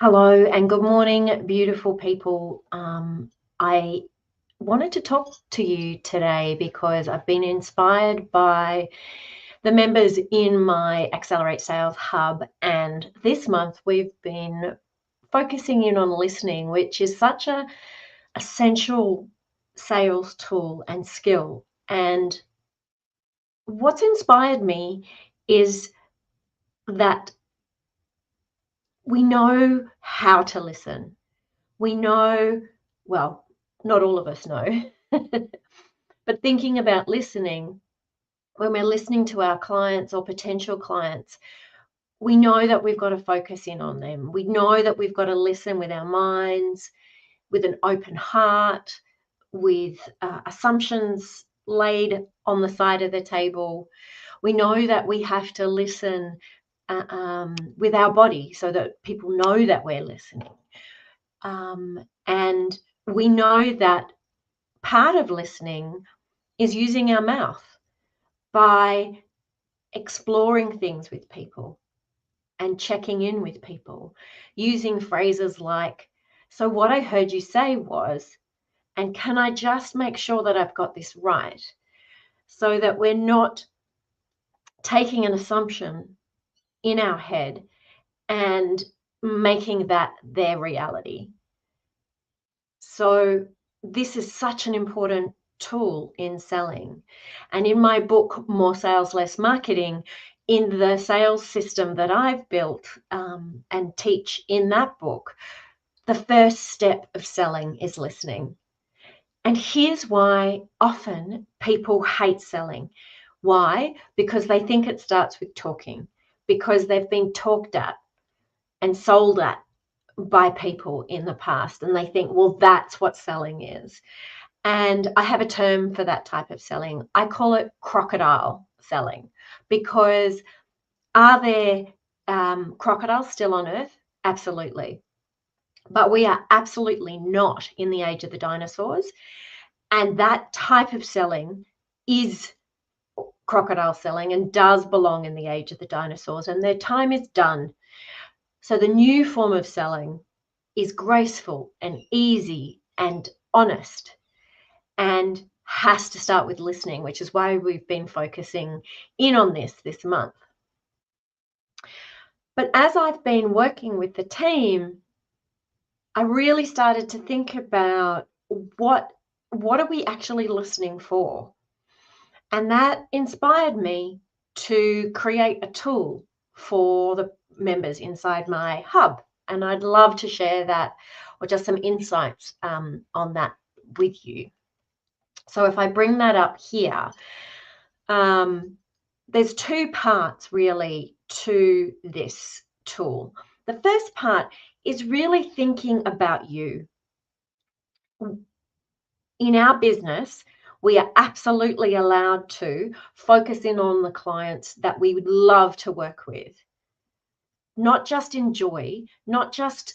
Hello and good morning, beautiful people. I wanted to talk to you today because I've been inspired by the members in my Accelerate Sales Hub. And this month we've been focusing in on listening, which is such a essential sales tool and skill. And what's inspired me is that we know how to listen. We know, well, not all of us know, but thinking about listening, when we're listening to our clients or potential clients, we know that we've got to focus in on them. We know that we've got to listen with our minds, with an open heart, with assumptions laid on the side of the table. We know that we have to listen with our body so that people know that we're listening. And we know that part of listening is using our mouth by exploring things with people and checking in with people, using phrases like, so what I heard you say was, and can I just make sure that I've got this right? So that we're not taking an assumption in our head and making that their reality. So this is such an important tool in selling. And in my book, More Sales, Less Marketing, in the sales system that I've built and teach in that book, the first step of selling is listening. And here's why often people hate selling. Why? Because they think it starts with talking, because they've been talked at and sold at by people in the past, and they think, well, that's what selling is. And I have a term for that type of selling. I call it crocodile selling, because are there crocodiles still on Earth? Absolutely. But we are absolutely not in the age of the dinosaurs. And that type of selling is crocodile selling and does belong in the age of the dinosaurs, and their time is done. So the new form of selling is graceful and easy and honest, and has to start with listening, which is why we've been focusing in on this month. But as I've been working with the team, I really started to think about what are we actually listening for? And that inspired me to create a tool for the members inside my hub. And I'd love to share that, or just some insights on that with you. So if I bring that up here, there's two parts really to this tool. The first part is really thinking about you. In our business, we are absolutely allowed to focus in on the clients that we would love to work with. Not just enjoy, not just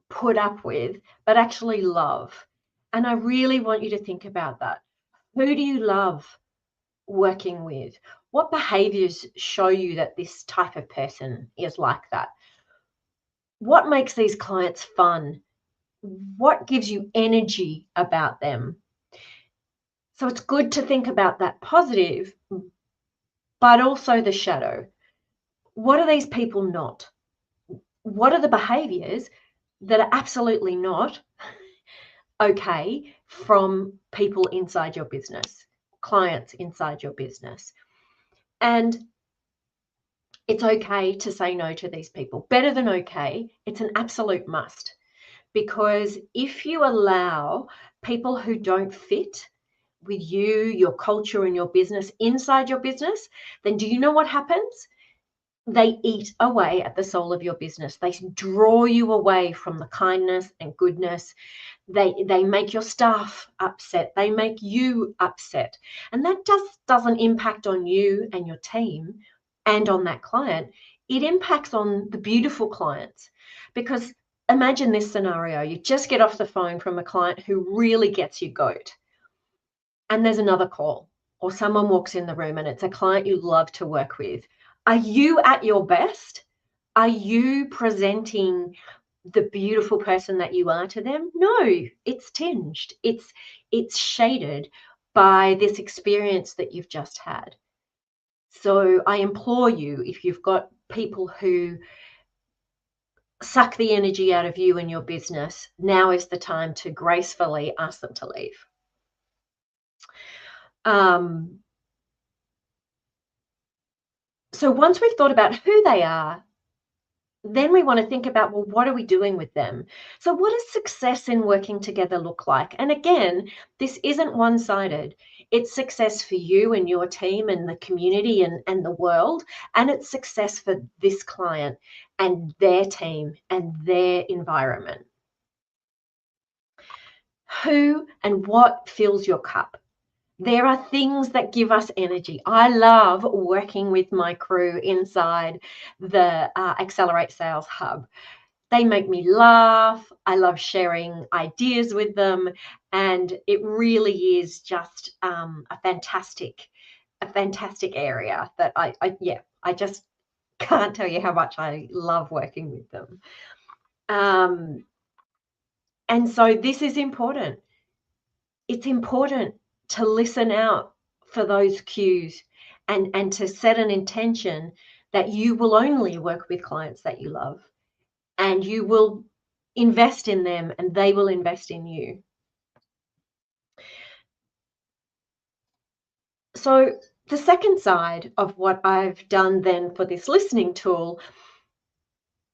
put up with, but actually love. And I really want you to think about that. Who do you love working with? What behaviors show you that this type of person is like that? What makes these clients fun? What gives you energy about them? So it's good to think about that positive, but also the shadow. What are these people not? What are the behaviors that are absolutely not okay from people inside your business, clients inside your business? And it's okay to say no to these people. Better than okay, it's an absolute must. Because if you allow people who don't fit with you, your culture, and your business inside your business, then do you know what happens? They eat away at the soul of your business. They draw you away from the kindness and goodness. They make your staff upset. They make you upset. And that just doesn't impact on you and your team and on that client. It impacts on the beautiful clients, because imagine this scenario. You just get off the phone from a client who really gets you goat, and there's another call, or someone walks in the room and it's a client you love to work with. Are you at your best? Are you presenting the beautiful person that you are to them? No, it's tinged. It's shaded by this experience that you've just had. So I implore you, if you've got people who suck the energy out of you and your business, now is the time to gracefully ask them to leave. So once we've thought about who they are, then we want to think about, well, what are we doing with them? So what does success in working together look like? And again, this isn't one-sided. It's success for you and your team and the community and the world, and it's success for this client and their team and their environment. Who and what fills your cup? There are things that give us energy. I love working with my crew inside the Accelerate Sales Hub. They make me laugh. I love sharing ideas with them. And it really is just a fantastic area that I just can't tell you how much I love working with them. And so this is important. It's important to listen out for those cues and to set an intention that you will only work with clients that you love, and you will invest in them and they will invest in you. So the second side of what I've done then for this listening tool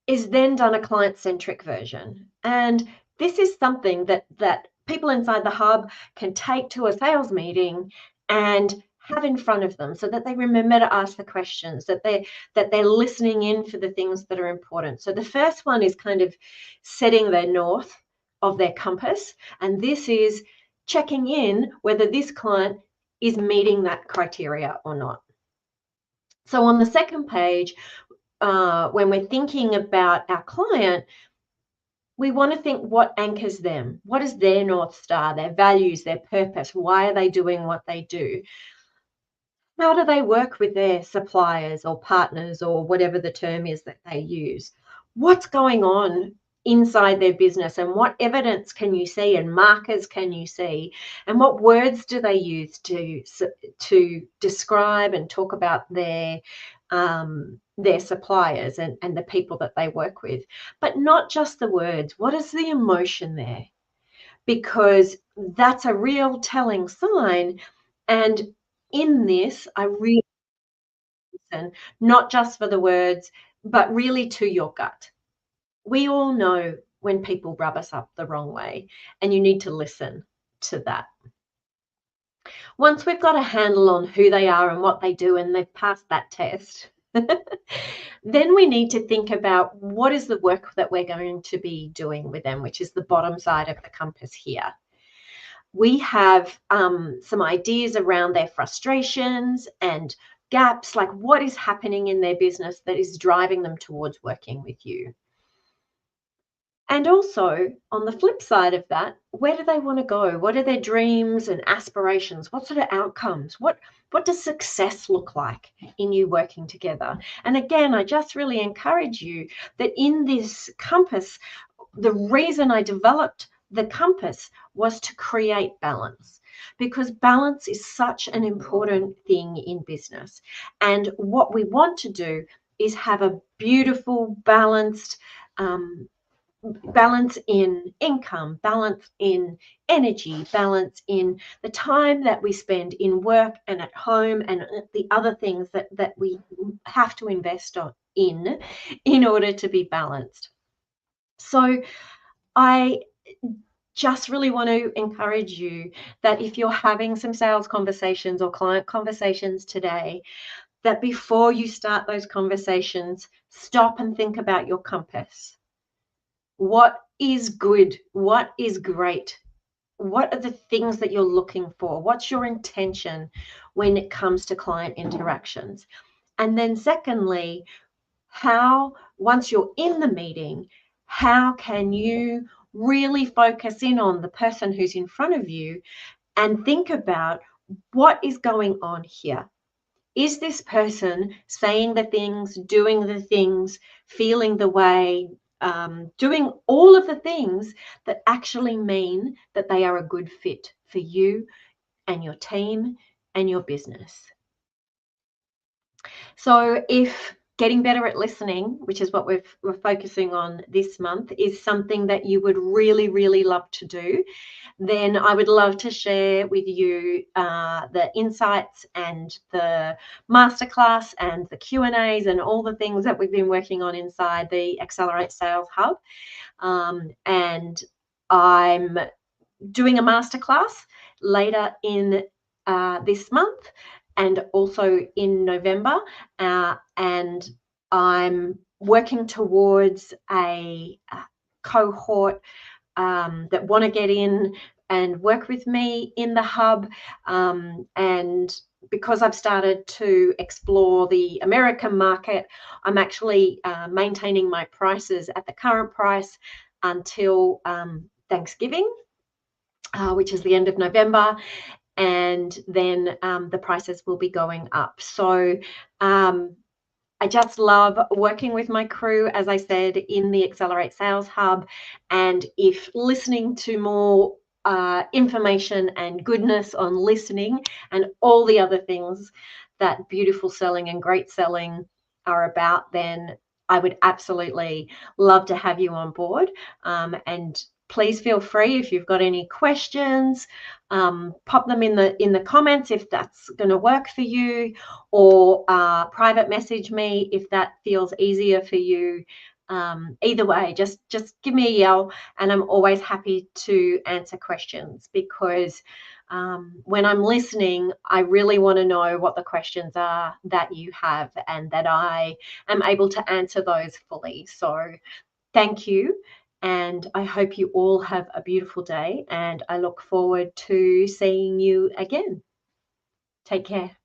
is then done a client-centric version. And this is something that people inside the hub can take to a sales meeting and have in front of them, so that they remember to ask the questions, that they're listening in for the things that are important. So the first one is kind of setting their north of their compass, and this is checking in whether this client is meeting that criteria or not. So on the second page, when we're thinking about our client, we want to think what anchors them. What is their North Star, their values, their purpose? Why are they doing what they do? How do they work with their suppliers or partners or whatever the term is that they use? What's going on inside their business, and what evidence can you see and markers can you see, and what words do they use to describe and talk about their suppliers and the people that they work with? But not just the words. What is the emotion there? Because that's a real telling sign. And in this, I really listen, not just for the words, but really to your gut. We all know when people rub us up the wrong way, and you need to listen to that. Once we've got a handle on who they are and what they do, and they've passed that test, then we need to think about what is the work that we're going to be doing with them, which is the bottom side of the compass here. We have some ideas around their frustrations and gaps, like what is happening in their business that is driving them towards working with you. And also, on the flip side of that, where do they want to go? What are their dreams and aspirations? What sort of outcomes? What does success look like in you working together? And again, I just really encourage you that in this compass, the reason I developed the compass was to create balance, because balance is such an important thing in business. And what we want to do is have a beautiful, balanced balance in income, balance in energy, balance in the time that we spend in work and at home, and the other things that we have to invest in order to be balanced. So I just really want to encourage you that if you're having some sales conversations or client conversations today, that before you start those conversations, stop and think about your compass. What is good? What is great? What are the things that you're looking for? What's your intention when it comes to client interactions? And then secondly, once you're in the meeting, how can you really focus in on the person who's in front of you and think about what is going on here? Is this person saying the things, doing the things, feeling the way, doing all of the things that actually mean that they are a good fit for you and your team and your business. So if getting better at listening, which is what we're focusing on this month, is something that you would really, really love to do, then I would love to share with you the insights and the masterclass and the Q&As and all the things that we've been working on inside the Accelerate Sales Hub. And I'm doing a masterclass later in this month and also in November. And I'm working towards a cohort that want to get in and work with me in the hub. And because I've started to explore the American market, I'm actually maintaining my prices at the current price until Thanksgiving, which is the end of November. And then the prices will be going up. So I just love working with my crew, as I said, in the Accelerate Sales Hub. And if listening to more information and goodness on listening and all the other things that beautiful selling and great selling are about, then I would absolutely love to have you on board. And please feel free, if you've got any questions, pop them in the comments if that's going to work for you, or private message me if that feels easier for you. Either way, just give me a yell, and I'm always happy to answer questions, because when I'm listening, I really want to know what the questions are that you have, and that I am able to answer those fully. So thank you. And I hope you all have a beautiful day, and I look forward to seeing you again. Take care.